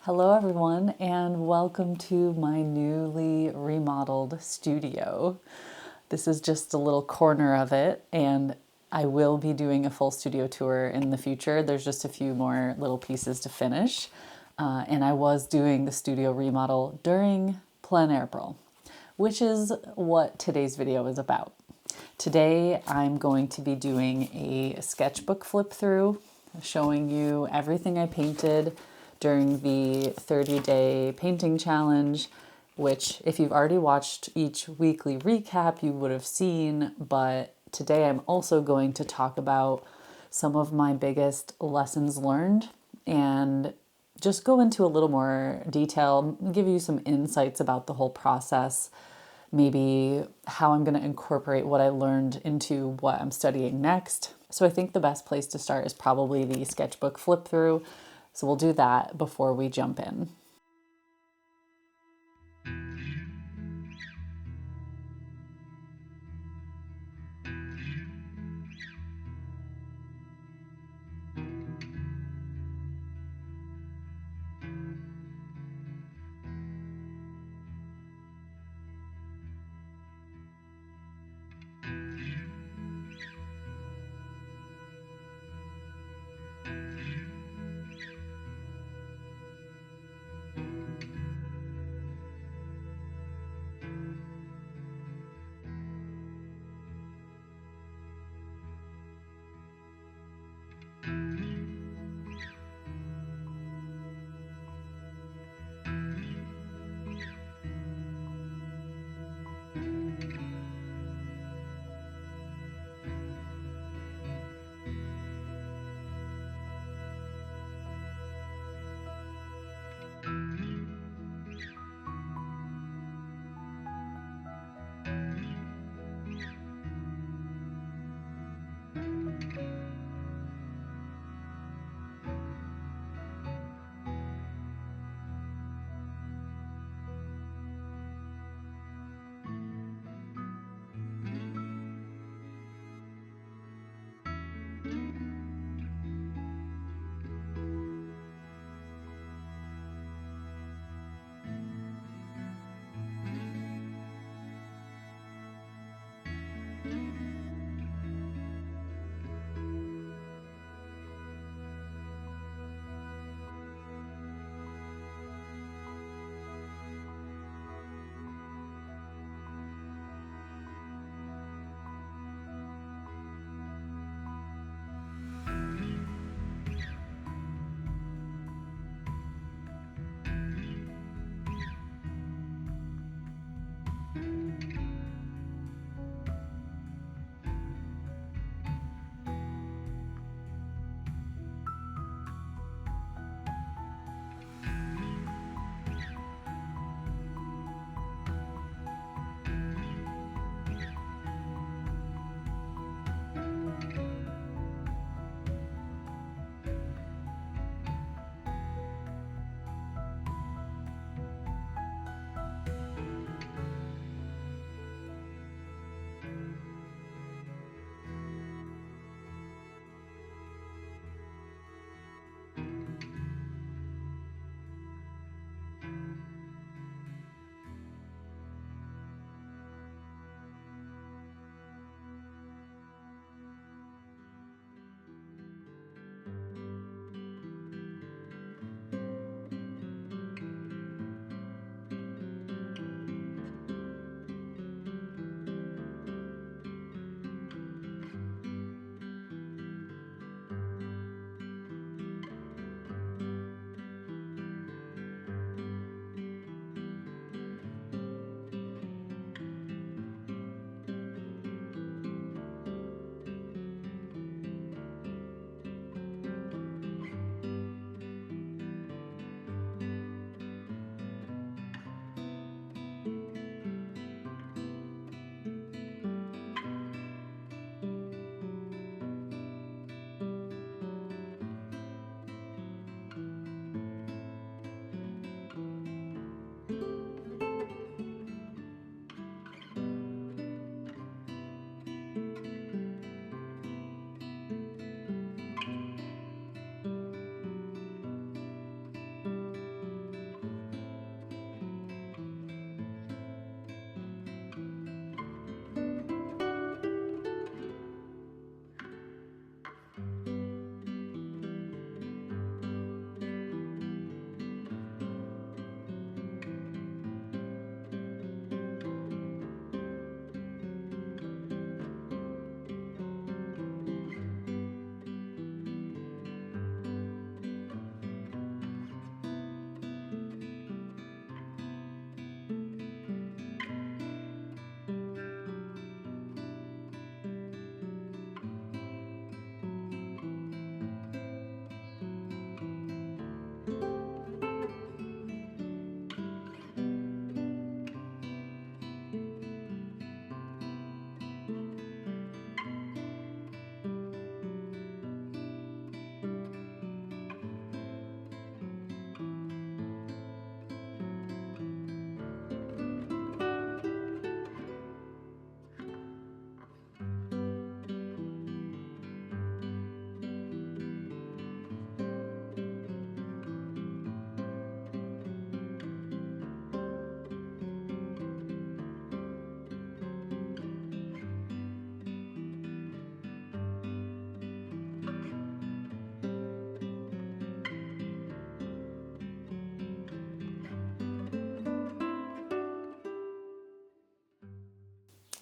Hello, everyone, and welcome to my newly remodeled studio. This is just a little corner of it, and I will be doing a full studio tour in the future. There's just a few more little pieces to finish, and I was doing the studio remodel during pleinairpril, which is what today's video is about. Today, I'm going to be doing a sketchbook flip-through, showing you everything I painted during the 30-day painting challenge, which if you've already watched each weekly recap, you would have seen, but today I'm also going to talk about some of my biggest lessons learned and just go into a little more detail, give you some insights about the whole process, maybe how I'm going to incorporate what I learned into what I'm studying next. So I think the best place to start is probably the sketchbook flip through. So we'll do that before we jump in.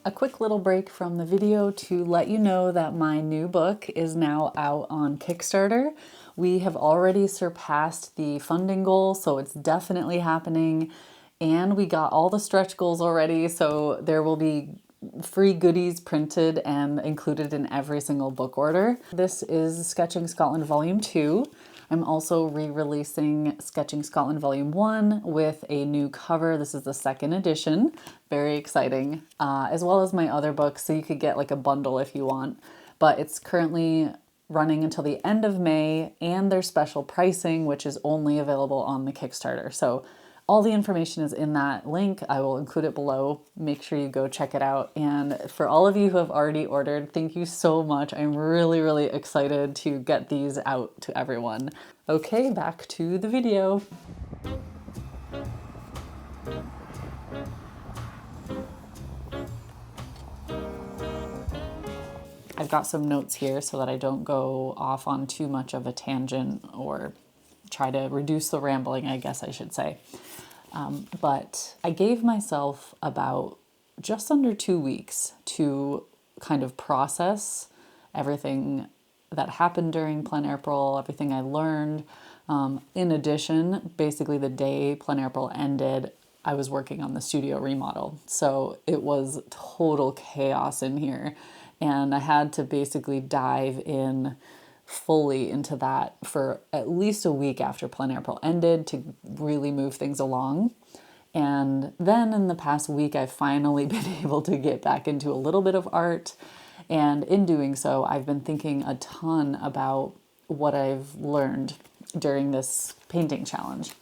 A quick little break from the video to let you know that my new book is now out on Kickstarter. We have already surpassed the funding goal, so it's definitely happening. And we got all the stretch goals already, so there will be free goodies printed and included in every single book order. This is Sketching Scotland Volume 2. I'm also re-releasing Sketching Scotland Volume 1 with a new cover. This is the second edition. Very exciting. As well as my other books, so you could get like a bundle if you want. But it's currently running until the end of May, and there's special pricing, which is only available on the Kickstarter. So all the information is in that link. I will include it below. Make sure you go check it out. And for all of you who have already ordered, thank you so much. I'm really, really excited to get these out to everyone. Okay, back to the video. I've got some notes here so that I don't go off on too much of a tangent or try to reduce the rambling, I guess I should say. But I gave myself about just under 2 weeks to kind of process everything that happened during pleinairpril, everything I learned. In addition, basically the day pleinairpril ended, I was working on the studio remodel. So it was total chaos in here. And I had to basically dive in fully into that for at least a week after pleinairpril ended to really move things along. And then in the past week, I've finally been able to get back into a little bit of art. And in doing so, I've been thinking a ton about what I've learned during this painting challenge.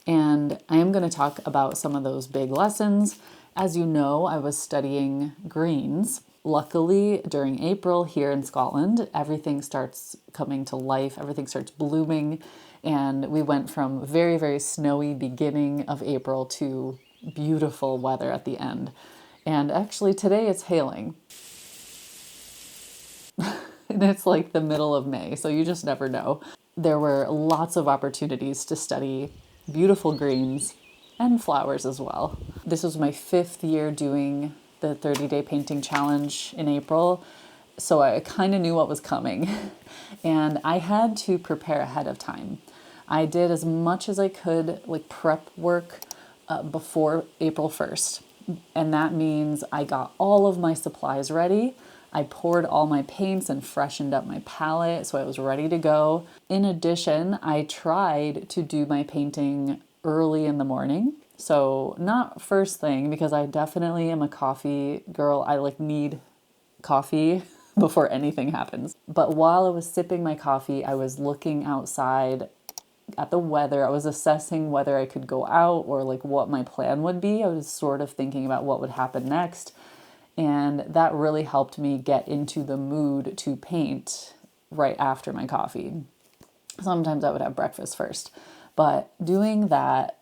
And I am going to talk about some of those big lessons. As you know, I was studying greens. Luckily, during April here in Scotland, everything starts coming to life, everything starts blooming, and we went from very, very snowy beginning of April to beautiful weather at the end. And actually today it's hailing. And it's like the middle of May, so you just never know. There were lots of opportunities to study beautiful greens and flowers as well. This was my 5th year doing the 30-day painting challenge in April, so I kind of knew what was coming. And I had to prepare ahead of time. I did as much as I could, like prep work before April 1st. And that means I got all of my supplies ready. I poured all my paints and freshened up my palette, so I was ready to go. In addition, I tried to do my painting early in the morning. So not first thing, because I definitely am a coffee girl. I need coffee before anything happens. But while I was sipping my coffee, I was looking outside at the weather. I was assessing whether I could go out or what my plan would be. I was sort of thinking about what would happen next. And that really helped me get into the mood to paint right after my coffee. Sometimes I would have breakfast first. But doing that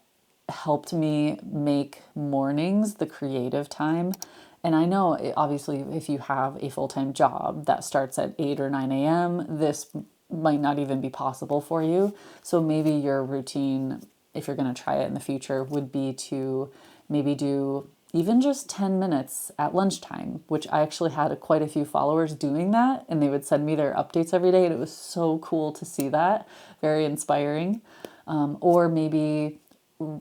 helped me make mornings the creative time. And I know, obviously, if you have a full-time job that starts at 8 or 9 a.m., this might not even be possible for you. So maybe your routine, if you're going to try it in the future, would be to maybe do even just 10 minutes at lunchtime, which I actually had quite a few followers doing that, and they would send me their updates every day, and it was so cool to see that. Very inspiring. Or maybe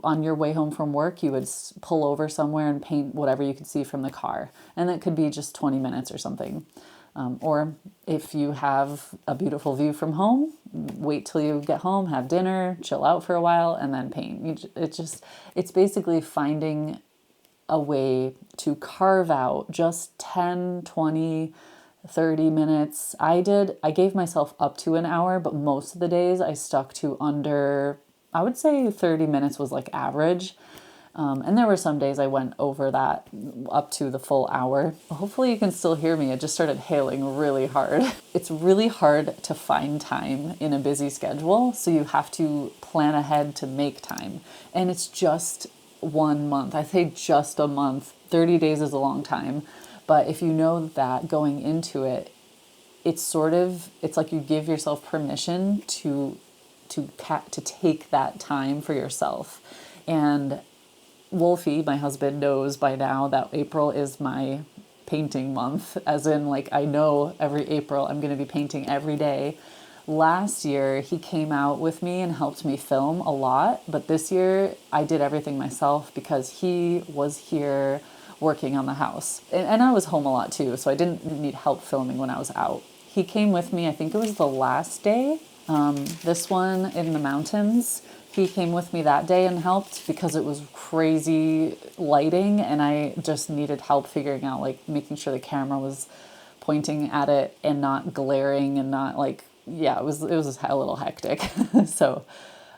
on your way home from work, you would pull over somewhere and paint whatever you could see from the car. And that could be just 20 minutes or something. Or if you have a beautiful view from home, wait till you get home, have dinner, chill out for a while, and then paint. It's basically finding a way to carve out just 10, 20, 30 minutes. I gave myself up to an hour, but most of the days I stuck to under, I would say 30 minutes was average. And there were some days I went over that up to the full hour. Hopefully you can still hear me. It just started hailing really hard. It's really hard to find time in a busy schedule, so you have to plan ahead to make time. And it's just 1 month. I say just a month. 30 days is a long time. But if you know that going into it, it's like you give yourself permission to take that time for yourself. And Wolfie, my husband, knows by now that April is my painting month, as in, like, I know every April I'm going to be painting every day. Last year, he came out with me and helped me film a lot, but this year I did everything myself because he was here working on the house. And I was home a lot too, so I didn't need help filming when I was out. He came with me, I think it was the last day, this one in the mountains. He came with me that day and helped because it was crazy lighting and I just needed help figuring out, like, making sure the camera was pointing at it and not glaring and not, like, yeah, it was a little hectic. So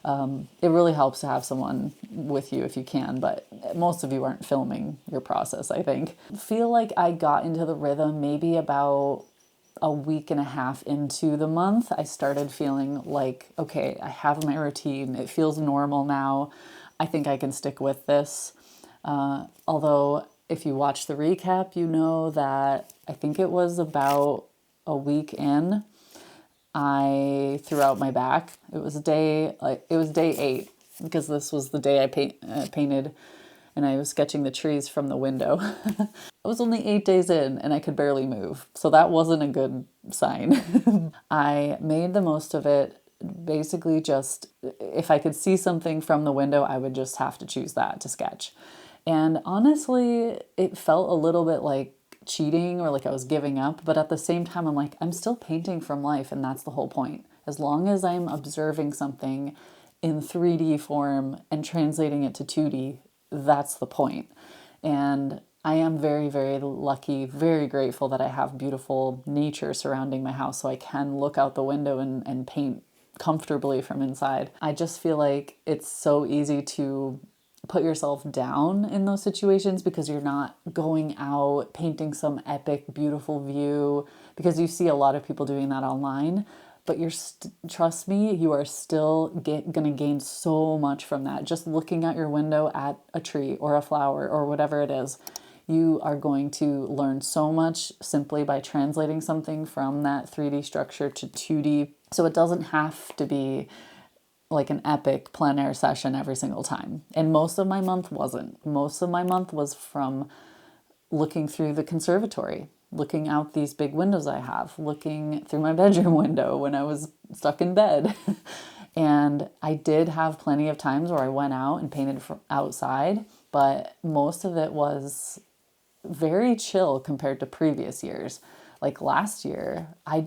it really helps to have someone with you if you can, but most of you aren't filming your process, I think. I feel like I got into the rhythm maybe about a week and a half into the month. I started feeling like, okay, I have my routine. It feels normal now. I think I can stick with this. Although if you watch the recap, you know that I think it was about a week in, I threw out my back. It was day 8 because this was the day I painted and I was sketching the trees from the window. I was only 8 days in and I could barely move. So that wasn't a good sign. I made the most of it. Basically just, if I could see something from the window, I would just have to choose that to sketch. And honestly, it felt a little bit like cheating or like I was giving up, but at the same time, I'm like, I'm still painting from life, and that's the whole point. As long as I'm observing something in 3D form and translating it to 2D, that's the point. And I am very, very lucky, very grateful that I have beautiful nature surrounding my house so I can look out the window and paint comfortably from inside. I just feel like it's so easy to put yourself down in those situations because you're not going out painting some epic, beautiful view, because you see a lot of people doing that online. But trust me, you are still going to gain so much from that. Just looking out your window at a tree or a flower or whatever it is, you are going to learn so much simply by translating something from that 3D structure to 2D. So it doesn't have to be like an epic plein air session every single time. And most of my month wasn't. Most of my month was from looking through the conservatory, looking out these big windows I have, looking through my bedroom window when I was stuck in bed. And I did have plenty of times where I went out and painted outside, but most of it was very chill compared to previous years. Like last year, I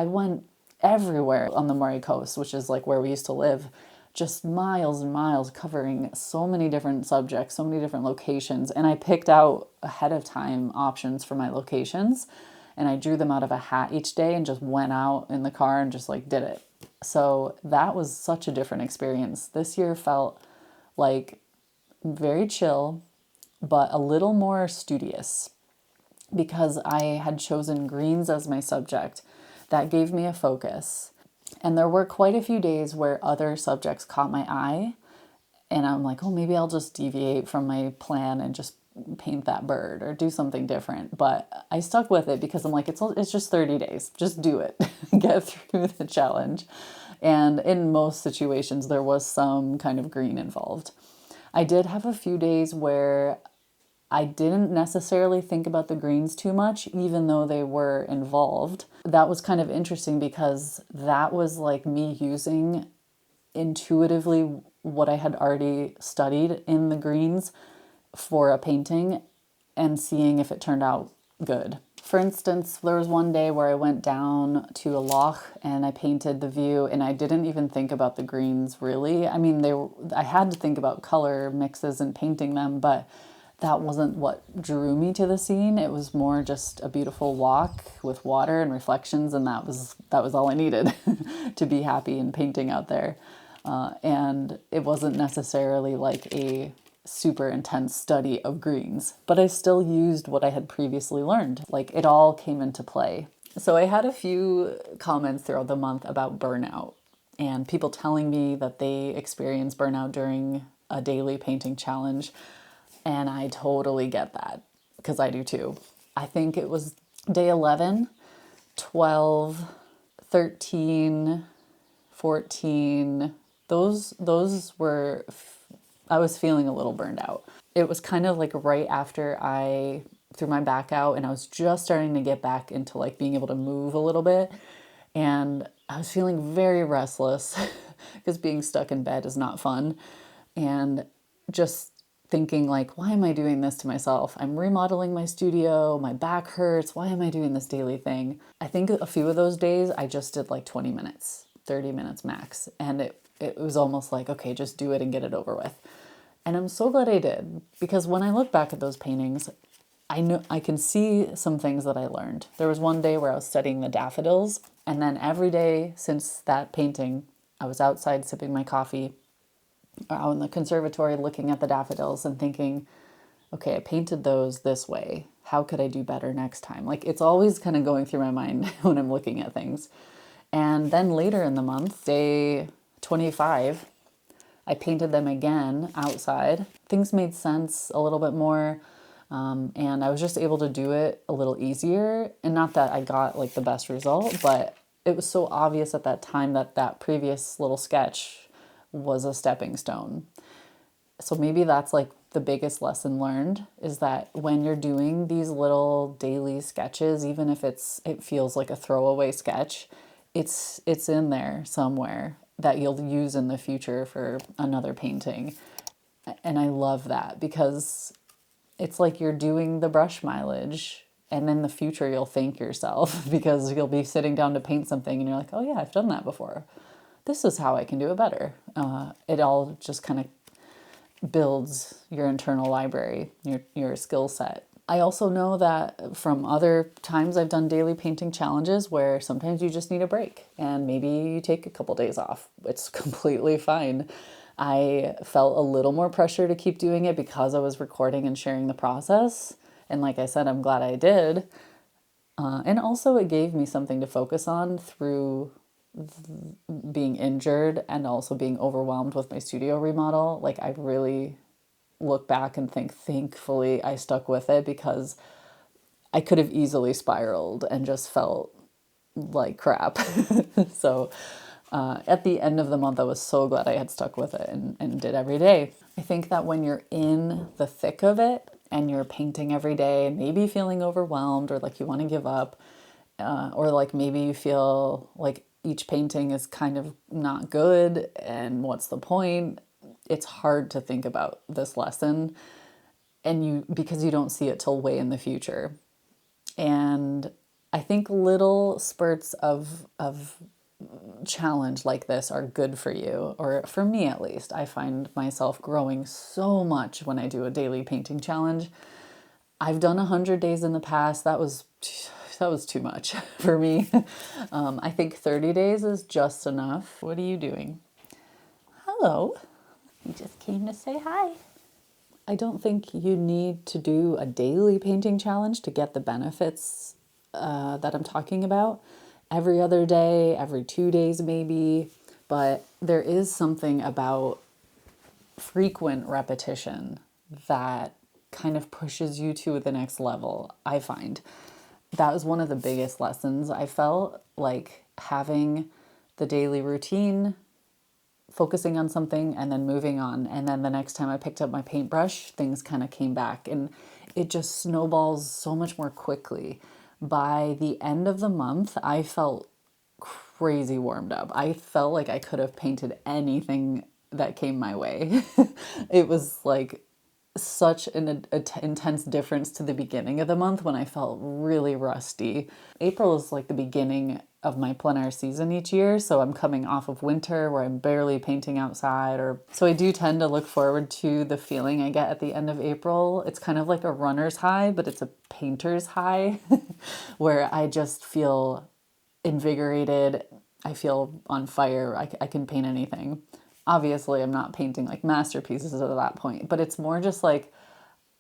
went everywhere on the Murray Coast, which is like where we used to live, just miles and miles, covering so many different subjects, so many different locations. And I picked out ahead of time options for my locations and I drew them out of a hat each day and just went out in the car and just like did it. So that was such a different experience. This year felt like very chill, but a little more studious because I had chosen greens as my subject. That gave me a focus. And there were quite a few days where other subjects caught my eye. And I'm like, oh, maybe I'll just deviate from my plan and just paint that bird or do something different. But I stuck with it because I'm like, it's just 30 days. Just do it. Get through the challenge. And in most situations, there was some kind of green involved. I did have a few days where I didn't necessarily think about the greens too much, even though they were involved. That was kind of interesting because that was like me using intuitively what I had already studied in the greens for a painting and seeing if it turned out good. For instance, there was one day where I went down to a loch and I painted the view and I didn't even think about the greens really. I mean, I had to think about color mixes and painting them, but that wasn't what drew me to the scene. It was more just a beautiful walk with water and reflections, and that was all I needed to be happy in painting out there. And it wasn't necessarily like a super intense study of greens, but I still used what I had previously learned. Like it all came into play. So I had a few comments throughout the month about burnout and people telling me that they experience burnout during a daily painting challenge. And I totally get that because I do too. I think it was day 11, 12, 13, 14. Those were I was feeling a little burned out. It was kind of like right after I threw my back out and I was just starting to get back into like being able to move a little bit. And I was feeling very restless because being stuck in bed is not fun. And just thinking like, why am I doing this to myself? I'm remodeling my studio, my back hurts. Why am I doing this daily thing? I think a few of those days I just did like 20 minutes, 30 minutes max. And it was almost like, okay, just do it and get it over with. And I'm so glad I did, because when I look back at those paintings, I know I can see some things that I learned. There was one day where I was studying the daffodils, and then every day since that painting, I was outside sipping my coffee, out in the conservatory looking at the daffodils and thinking, okay, I painted those this way. How could I do better next time? Like, it's always kind of going through my mind when I'm looking at things. And then later in the month, day 25, I painted them again outside. Things made sense a little bit more. And I was just able to do it a little easier. And not that I got like the best result, but it was so obvious at that time that that previous little sketch was a stepping stone. So maybe that's like the biggest lesson learned, is that when you're doing these little daily sketches, even if it feels like a throwaway sketch, it's in there somewhere that you'll use in the future for another painting. And I love that, because it's like you're doing the brush mileage, and in the future you'll thank yourself because you'll be sitting down to paint something and you're like, oh yeah, I've done that before. This is how I can do it better. It all just kind of builds your internal library, your skill set. I also know that from other times I've done daily painting challenges where sometimes you just need a break and maybe you take a couple days off. It's completely fine. I felt a little more pressure to keep doing it because I was recording and sharing the process. And like I said, I'm glad I did. And also it gave me something to focus on through being injured and also being overwhelmed with my studio remodel. Like, I really look back and think, thankfully I stuck with it, because I could have easily spiraled and just felt like crap. So at the end of the month, I was so glad I had stuck with it and did every day. I think that when you're in the thick of it and you're painting every day, maybe feeling overwhelmed or like you want to give up, or like maybe you feel like each painting is kind of not good and what's the point? It's hard to think about this lesson, and because you don't see it till way in the future. And I think little spurts of challenge like this are good for you, or for me at least. I find myself growing so much when I do a daily painting challenge. I've done 100 days in the past. That was too much for me. I think 30 days is just enough. What are you doing? Hello. You just came to say hi. I don't think you need to do a daily painting challenge to get the benefits that I'm talking about. Every other day, every 2 days maybe, but there is something about frequent repetition that kind of pushes you to the next level, I find. That was one of the biggest lessons. I felt like having the daily routine, focusing on something and then moving on. And then the next time I picked up my paintbrush, things kind of came back, and it just snowballs so much more quickly. By the end of the month, I felt crazy warmed up. I felt like I could have painted anything that came my way. It was like such an intense difference to the beginning of the month when I felt really rusty. April is like the beginning of my plein air season each year, so I'm coming off of winter where I'm barely painting outside, so I do tend to look forward to the feeling I get at the end of April. It's kind of like a runner's high, but it's a painter's high where I just feel invigorated. I feel on fire. I can paint anything. Obviously, I'm not painting like masterpieces at that point, but it's more just like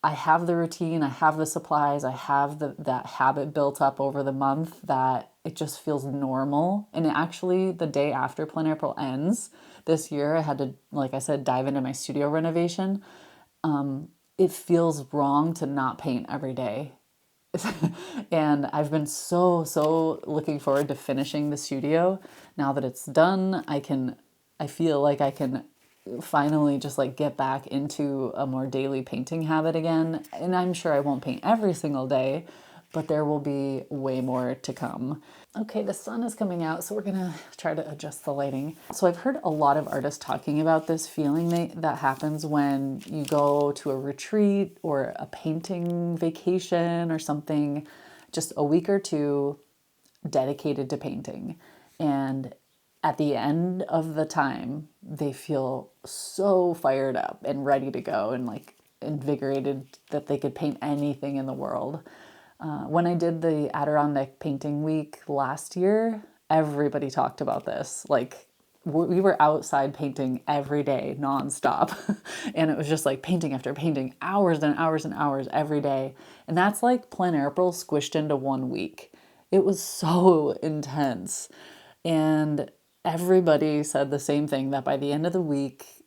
I have the routine, I have the supplies, I have that habit built up over the month that it just feels normal. And actually, the day after pleinairpril ends this year, I had to, like I said, dive into my studio renovation. It feels wrong to not paint every day. And I've been so looking forward to finishing the studio. Now that it's done, I feel like I can finally just like get back into a more daily painting habit again. And I'm sure I won't paint every single day, but there will be way more to come. Okay, the sun is coming out, so we're gonna try to adjust the lighting. So I've heard a lot of artists talking about this feeling that happens when you go to a retreat or a painting vacation or something, just a week or two dedicated to painting. And at the end of the time, they feel so fired up and ready to go and like invigorated that they could paint anything in the world. When I did the Adirondack Painting Week last year, everybody talked about this. Like, we were outside painting every day, nonstop. And it was just like painting after painting, hours and hours and hours every day. And that's like pleinairpril squished into 1 week. It was so intense. And everybody said the same thing, that by the end of the week,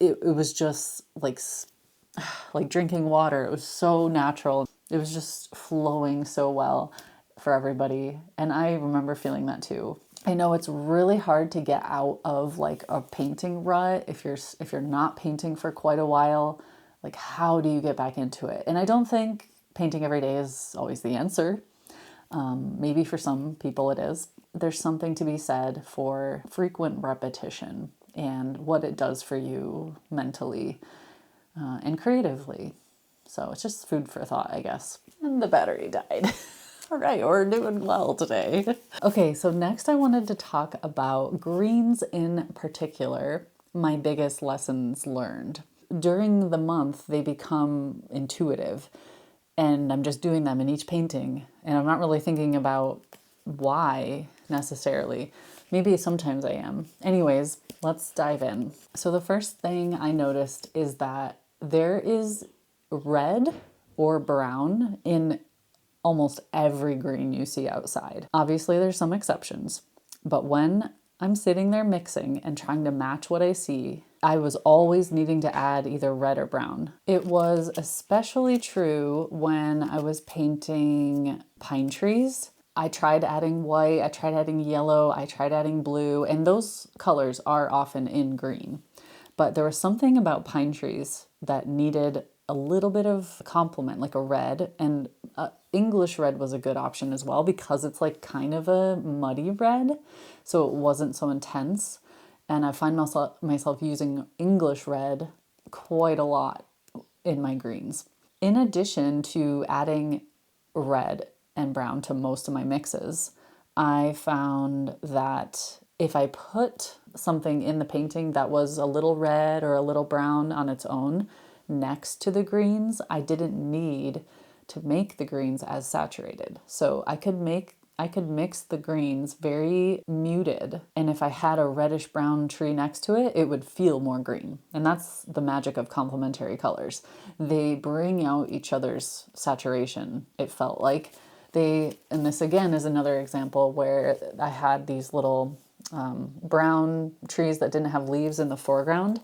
it was just like drinking water. It was so natural. It was just flowing so well for everybody. And I remember feeling that too. I know it's really hard to get out of like a painting rut if you're not painting for quite a while. Like, how do you get back into it? And I don't think painting every day is always the answer. Maybe for some people it is. There's something to be said for frequent repetition and what it does for you mentally and creatively. So it's just food for thought, I guess. And the battery died. All right, we're doing well today. Okay, so next I wanted to talk about greens in particular, my biggest lessons learned. During the month, they become intuitive, and I'm just doing them in each painting, and I'm not really thinking about why necessarily. Maybe sometimes I am. Anyways, let's dive in. So the first thing I noticed is that there is red or brown in almost every green you see outside. Obviously, there's some exceptions, but when I'm sitting there mixing and trying to match what I see, I was always needing to add either red or brown. It was especially true when I was painting pine trees. I tried adding white, I tried adding yellow, I tried adding blue, and those colors are often in green. But there was something about pine trees that needed a little bit of complement, like a red, and English red was a good option as well because it's like kind of a muddy red, so it wasn't so intense. And I find myself using English red quite a lot in my greens. In addition to adding red and brown to most of my mixes, I found that if I put something in the painting that was a little red or a little brown on its own next to the greens, I didn't need to make the greens as saturated. So I could mix the greens very muted, and if I had a reddish brown tree next to it, it would feel more green. And that's the magic of complementary colors. They bring out each other's saturation, it felt like. And this again is another example where I had these little brown trees that didn't have leaves in the foreground,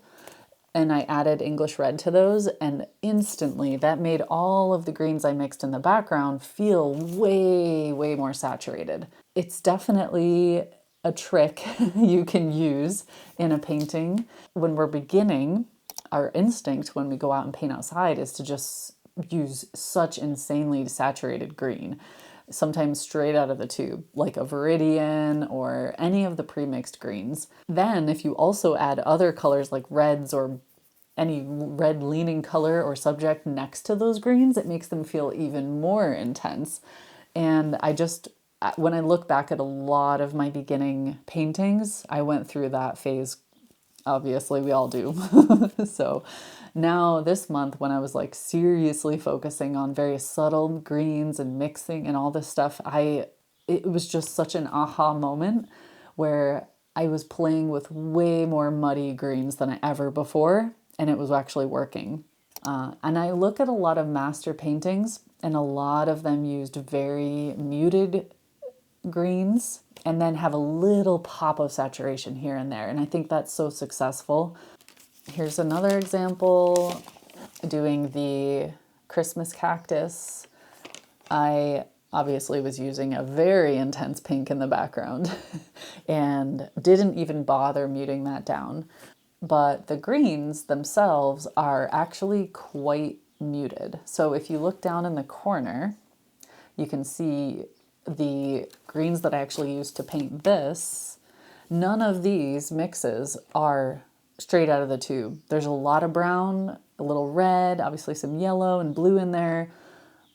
and I added English red to those, and instantly that made all of the greens I mixed in the background feel way, way more saturated. It's definitely a trick you can use in a painting. When we're beginning, our instinct when we go out and paint outside is to just use such insanely saturated green, sometimes straight out of the tube, like a Viridian or any of the premixed greens. Then if you also add other colors like reds or any red leaning color or subject next to those greens, it makes them feel even more intense. And when I look back at a lot of my beginning paintings, I went through that phase. Obviously, we all do. So now this month, when I was like seriously focusing on very subtle greens and mixing and all this stuff, it was just such an aha moment where I was playing with way more muddy greens than I ever before, and it was actually working. And I look at a lot of master paintings, and a lot of them used very muted greens and then have a little pop of saturation here and there. And I think that's so successful. Here's another example, doing the Christmas cactus. I obviously was using a very intense pink in the background and didn't even bother muting that down. but the greens themselves are actually quite muted. So if you look down in the corner, you can see the greens that I actually used to paint this. None of these mixes are straight out of the tube. There's a lot of brown, a little red, obviously some yellow and blue in there,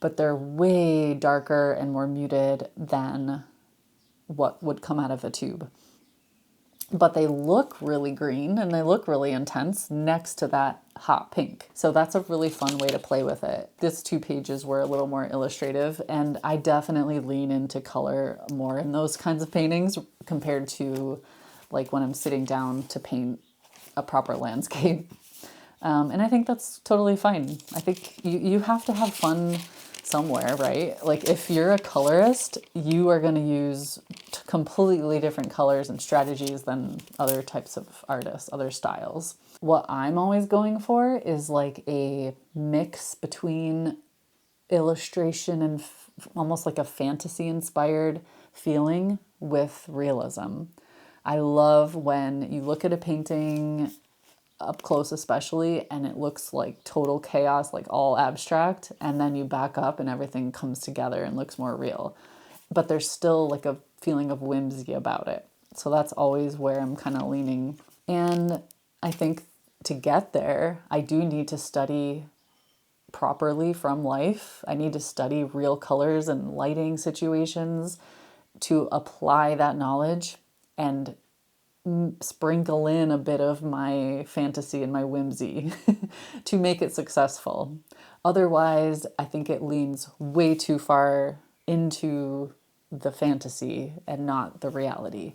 but they're way darker and more muted than what would come out of a tube. But they look really green and they look really intense next to that hot pink. So that's a really fun way to play with it. These 2 pages were a little more illustrative, and I definitely lean into color more in those kinds of paintings compared to like when I'm sitting down to paint a proper landscape. And I think that's totally fine. I think you have to have fun somewhere, right? Like if you're a colorist, you are going to use completely different colors and strategies than other types of artists, other styles. What I'm always going for is like a mix between illustration and almost like a fantasy inspired feeling with realism. I love when you look at a painting up close especially, and it looks like total chaos, like all abstract, and then you back up and everything comes together and looks more real. But there's still like a feeling of whimsy about it. So that's always where I'm kind of leaning. And I think to get there, I do need to study properly from life. I need to study real colors and lighting situations to apply that knowledge and sprinkle in a bit of my fantasy and my whimsy to make it successful. Otherwise, I think it leans way too far into the fantasy and not the reality.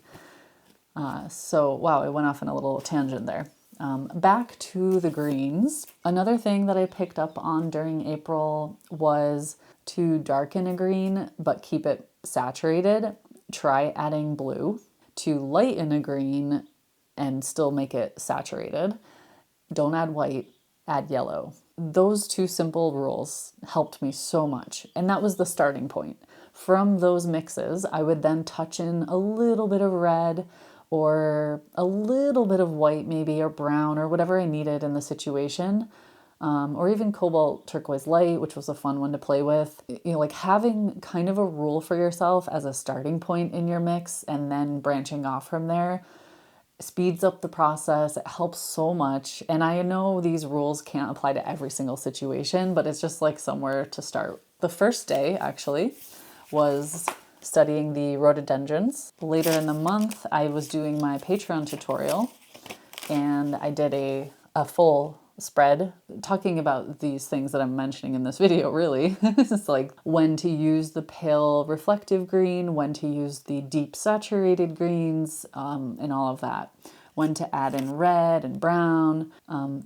So, wow, I went off on a little tangent there. Back to the greens. Another thing that I picked up on during April was to darken a green but keep it saturated. Try adding blue. To lighten a green and still make it saturated. Don't add white, add yellow. Those 2 simple rules helped me so much, and that was the starting point. From those mixes, I would then touch in a little bit of red or a little bit of white maybe, or brown, or whatever I needed in the situation. Or even cobalt turquoise light, which was a fun one to play with. You know, like having kind of a rule for yourself as a starting point in your mix and then branching off from there speeds up the process. It helps so much. And I know these rules can't apply to every single situation, but it's just like somewhere to start. The first day actually was studying the rhododendrons. Later in the month, I was doing my Patreon tutorial, and I did a full spread talking about these things that I'm mentioning in this video, really. It's like when to use the pale reflective green, when to use the deep saturated greens, and all of that. When to add in red and brown,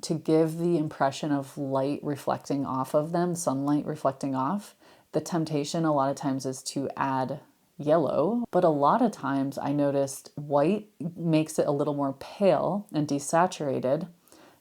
to give the impression of light reflecting off of them, sunlight reflecting off. The temptation a lot of times is to add yellow, but a lot of times I noticed white makes it a little more pale and desaturated,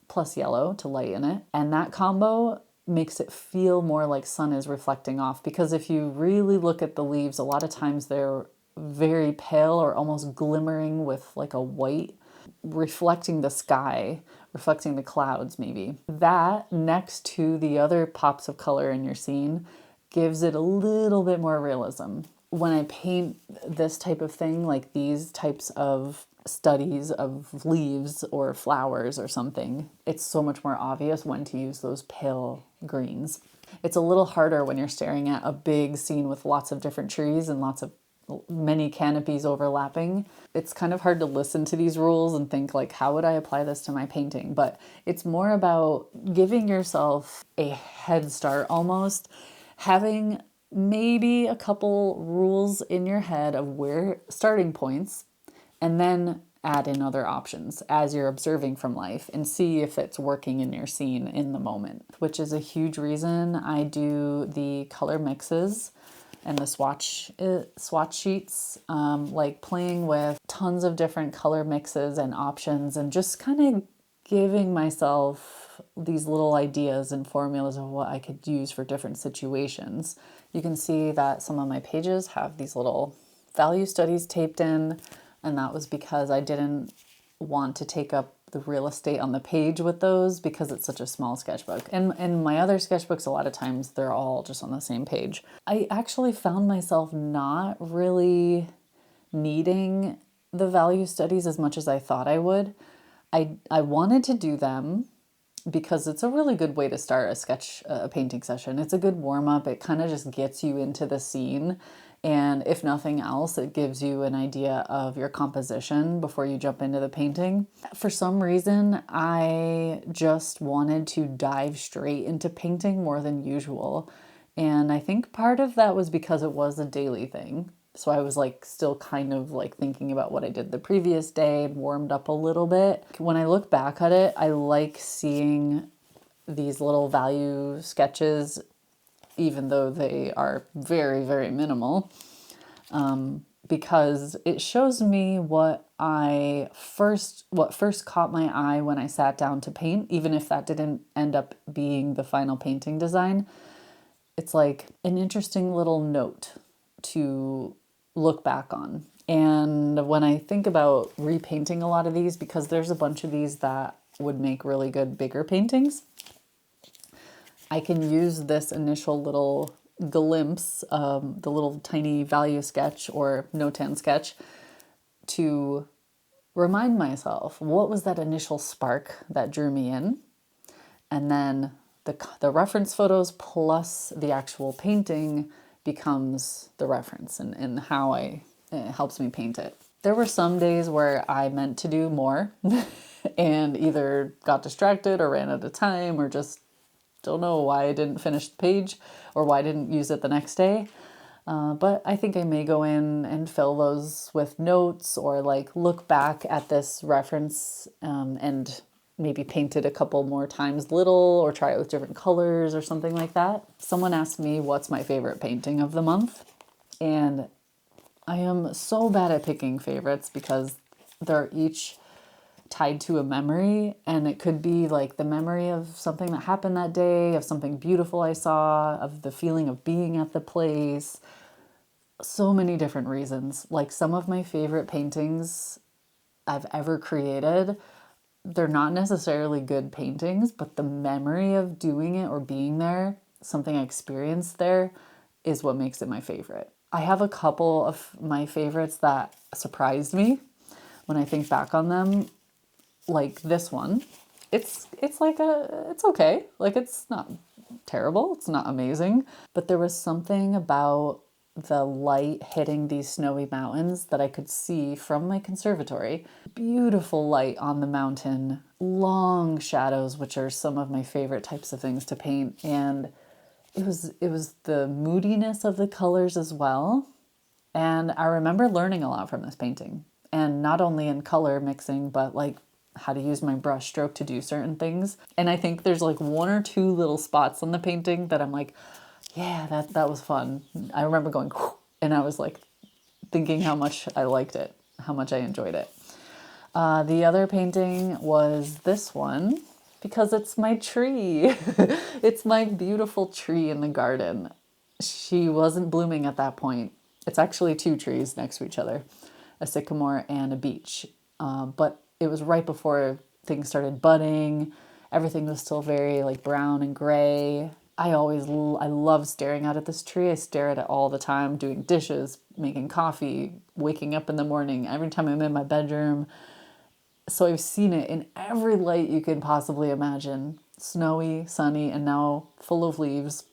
plus yellow to lighten it. And that combo makes it feel more like sun is reflecting off, because if you really look at the leaves, a lot of times they're very pale or almost glimmering with like a white, reflecting the sky, reflecting the clouds maybe. That next to the other pops of color in your scene gives it a little bit more realism. When I paint this type of thing, like these types of studies of leaves or flowers or something, it's so much more obvious when to use those pale greens. It's a little harder when you're staring at a big scene with lots of different trees and many canopies overlapping. It's kind of hard to listen to these rules and think like, how would I apply this to my painting? But it's more about giving yourself a head start almost, having maybe a couple rules in your head of where starting points, and then add in other options as you're observing from life and see if it's working in your scene in the moment, which is a huge reason I do the color mixes and the swatch sheets, like playing with tons of different color mixes and options and just kind of giving myself these little ideas and formulas of what I could use for different situations. You can see that some of my pages have these little value studies taped in, and that was because I didn't want to take up the real estate on the page with those because it's such a small sketchbook. And my other sketchbooks, a lot of times they're all just on the same page. I actually found myself not really needing the value studies as much as I thought I would. I wanted to do them because it's a really good way to start a painting session. It's a good warm up. It kind of just gets you into the scene. And if nothing else, it gives you an idea of your composition before you jump into the painting. For some reason, I just wanted to dive straight into painting more than usual. And I think part of that was because it was a daily thing. So I was like still kind of like thinking about what I did the previous day and warmed up a little bit. When I look back at it, I like seeing these little value sketches, even though they are very, very minimal, because it shows me what first caught my eye when I sat down to paint, even if that didn't end up being the final painting design. It's like an interesting little note to look back on. And when I think about repainting a lot of these, because there's a bunch of these that would make really good bigger paintings, I can use this initial little glimpse, the little tiny value sketch or notan sketch, to remind myself what was that initial spark that drew me in. And then the reference photos plus the actual painting becomes the reference and how it helps me paint it. There were some days where I meant to do more and either got distracted or ran out of time or just don't know why I didn't finish the page or why I didn't use it the next day. But I think I may go in and fill those with notes or like look back at this reference and maybe paint it a couple more times little or try it with different colors or something like that. Someone asked me what's my favorite painting of the month, and I am so bad at picking favorites because they're each tied to a memory, and it could be like the memory of something that happened that day, of something beautiful I saw, of the feeling of being at the place. So many different reasons. Like some of my favorite paintings I've ever created, they're not necessarily good paintings, but the memory of doing it or being there, something I experienced there, is what makes it my favorite. I have a couple of my favorites that surprised me when I think back on them. Like this one, it's okay. Like it's not terrible, it's not amazing, but there was something about the light hitting these snowy mountains that I could see from my conservatory. Beautiful light on the mountain, long shadows, which are some of my favorite types of things to paint, and it was the moodiness of the colors as well. And I remember learning a lot from this painting, and not only in color mixing, but like how to use my brush stroke to do certain things. And I think there's like one or two little spots on the painting that I'm like, yeah, that was fun. I remember going, whew, and I was like thinking how much I liked it, how much I enjoyed it. The other painting was this one because it's my tree. It's my beautiful tree in the garden. She wasn't blooming at that point. It's actually two trees next to each other, a sycamore and a beech. But it was right before things started budding. Everything was still very like brown and gray. I love staring out at this tree. I stare at it all the time, doing dishes, making coffee, waking up in the morning, every time I'm in my bedroom. So I've seen it in every light you could possibly imagine. Snowy, sunny, and now full of leaves.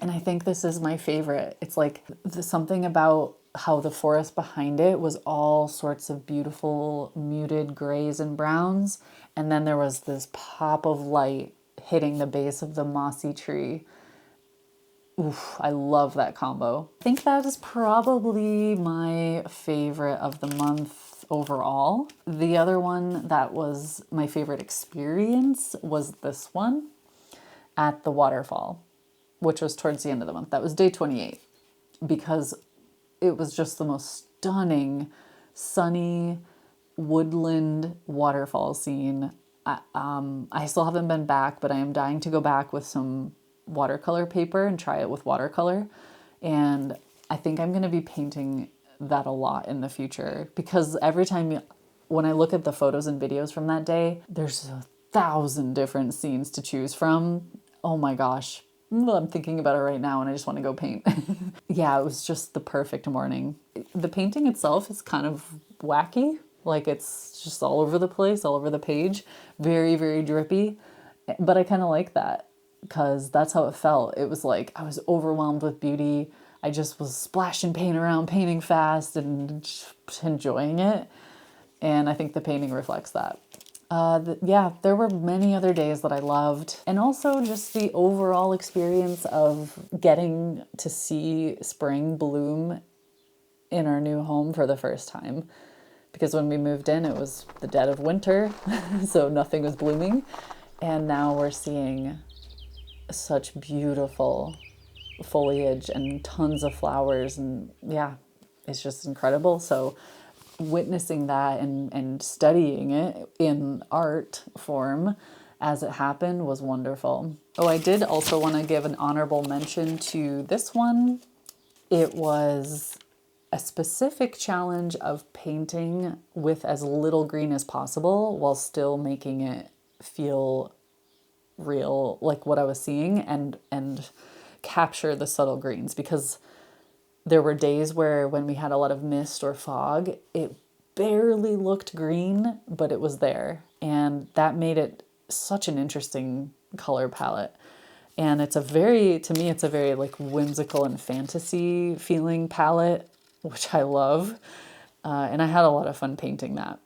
And I think this is my favorite. It's like something about how the forest behind it was all sorts of beautiful muted grays and browns. And then there was this pop of light hitting the base of the mossy tree. Oof, I love that combo. I think that is probably my favorite of the month overall. The other one that was my favorite experience was this one at the waterfall, which was towards the end of the month. That was day 28, because it was just the most stunning, sunny, woodland waterfall scene. I still haven't been back, but I am dying to go back with some watercolor paper and try it with watercolor. And I think I'm going to be painting that a lot in the future, because every time when I look at the photos and videos from that day, there's 1,000 different scenes to choose from. Oh my gosh. I'm thinking about it right now and I just want to go paint. Yeah, it was just the perfect morning. The painting itself is kind of wacky. Like it's just all over the place, all over the page. Very, very drippy. But I kind of like that because that's how it felt. It was like I was overwhelmed with beauty. I just was splashing paint around, painting fast and just enjoying it. And I think the painting reflects that. Yeah, there were many other days that I loved. And also just the overall experience of getting to see spring bloom in our new home for the first time. Because when we moved in, it was the dead of winter, so nothing was blooming. And now we're seeing such beautiful foliage and tons of flowers. And yeah, it's just incredible. So witnessing that and studying it in art form as it happened was wonderful. Oh, I did also want to give an honorable mention to this one. It was a specific challenge of painting with as little green as possible while still making it feel real, like what I was seeing, and capture the subtle greens, because there were days where when we had a lot of mist or fog, it barely looked green, but it was there. And that made it such an interesting color palette. And it's a very, to me, it's a very like whimsical and fantasy feeling palette, which I love. And I had a lot of fun painting that.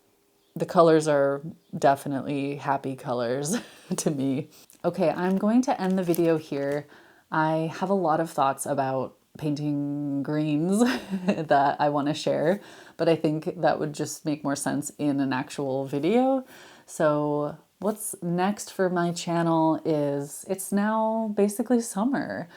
The colors are definitely happy colors to me. Okay, I'm going to end the video here. I have a lot of thoughts about painting greens that I want to share, but I think that would just make more sense in an actual video. So what's next for my channel is it's now basically summer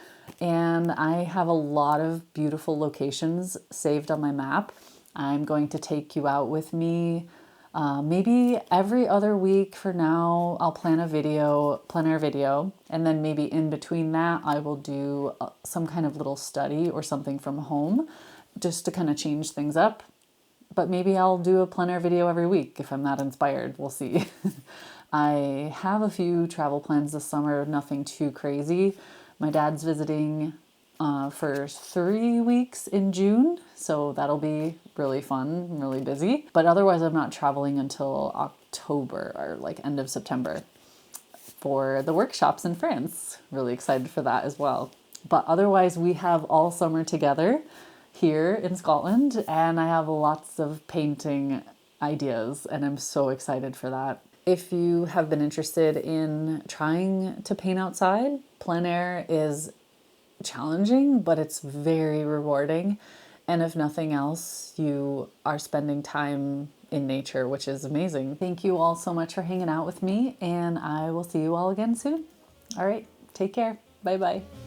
and I have a lot of beautiful locations saved on my map. I'm going to take you out with me. Maybe every other week for now, I'll plan a video, plein air video, and then maybe in between that, I will do some kind of little study or something from home just to kind of change things up. But maybe I'll do a plein air video every week if I'm that inspired. We'll see. I have a few travel plans this summer, nothing too crazy. My dad's visiting for 3 weeks in June, so that'll be really fun. I'm really busy. But otherwise, I'm not traveling until October or like end of September for the workshops in France. Really excited for that as well. But otherwise, we have all summer together here in Scotland, and I have lots of painting ideas, and I'm so excited for that. If you have been interested in trying to paint outside, plein air is challenging, but it's very rewarding. And if nothing else, you are spending time in nature, which is amazing. Thank you all so much for hanging out with me, and I will see you all again soon. All right, take care. Bye-bye.